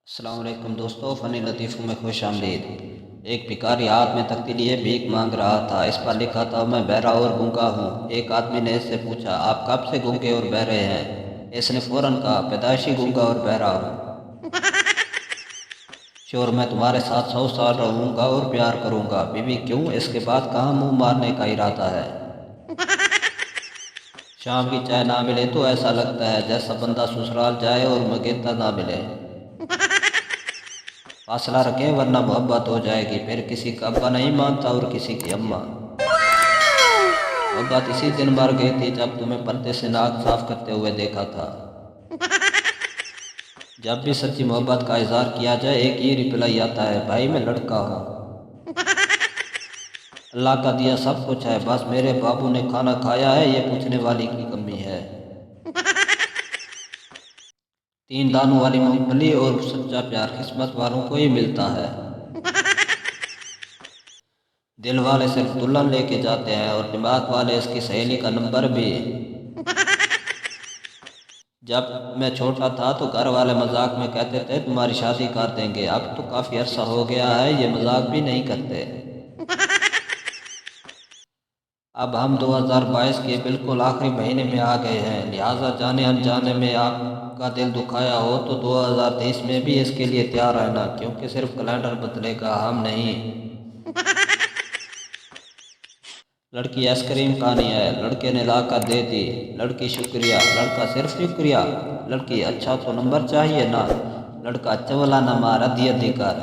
السلام علیکم دوستو، فنی لطیفوں میں خوش آمدید۔ ایک بھکاری ہاتھ میں تختی لیے بھیک مانگ رہا تھا۔ اس پر لکھا تھا، میں بہرا اور گونگا ہوں۔ ایک آدمی نے اس سے پوچھا، آپ کب سے گونگے اور بہرے ہیں؟ اس نے فوراً کہا، پیدائشی گونگا اور بہرا ہوں۔ شور، میں تمہارے ساتھ 100 سال رہوں گا اور پیار کروں گا۔ بیوی، کیوں؟ اس کے بعد کہاں منہ مارنے کا ارادہ ہے؟ شام کی چائے نہ ملے تو ایسا لگتا ہے جیسا بندہ سسرال جائے اور مگیتا نہ ملے۔ فاصلہ رکھیں ورنہ محبت ہو جائے گی، پھر کسی کا ابا نہیں مانتا اور کسی کی اماں۔ محبت اسی دن مر گئی تھی جب تمہیں پردے سے ناک صاف کرتے ہوئے دیکھا تھا۔ جب بھی سچی محبت کا اظہار کیا جائے، ایک ہی ریپلائی آتا ہے، بھائی میں لڑکا ہوں۔ اللہ کا دیا سب کچھ ہے، بس میرے بابو نے کھانا کھایا ہے، یہ پوچھنے والی کی کمی ہے۔ 3 دانوں والی مونگ پھلی اور سچا پیار قسمت والوں کو ہی ملتا ہے۔ دل والے صرف دلہن لے کے جاتے ہیں اور دماغ والے اس کی سہیلی کا نمبر بھی۔ جب میں چھوٹا تھا تو گھر والے مذاق میں کہتے تھے، تمہاری شادی کر دیں گے۔ اب تو کافی عرصہ ہو گیا ہے، یہ مذاق بھی نہیں کرتے۔ اب ہم 2022 کے بالکل آخری مہینے میں آ گئے ہیں، لہٰذا جانے انجانے میں آپ کا دل دکھایا ہو تو 2023 میں بھی اس کے لیے تیار رہنا، کیونکہ صرف کیلنڈر بدلے گا، ہم نہیں۔ لڑکی آئس کریم کھانی ہے، لڑکے نے لا کر دے دی۔ لڑکی، شکریہ۔ لڑکا، صرف شکریہ؟ لڑکی، اچھا تو نمبر چاہیے نا؟ لڑکا، چولا نہ مار، ادھی ادھی کر۔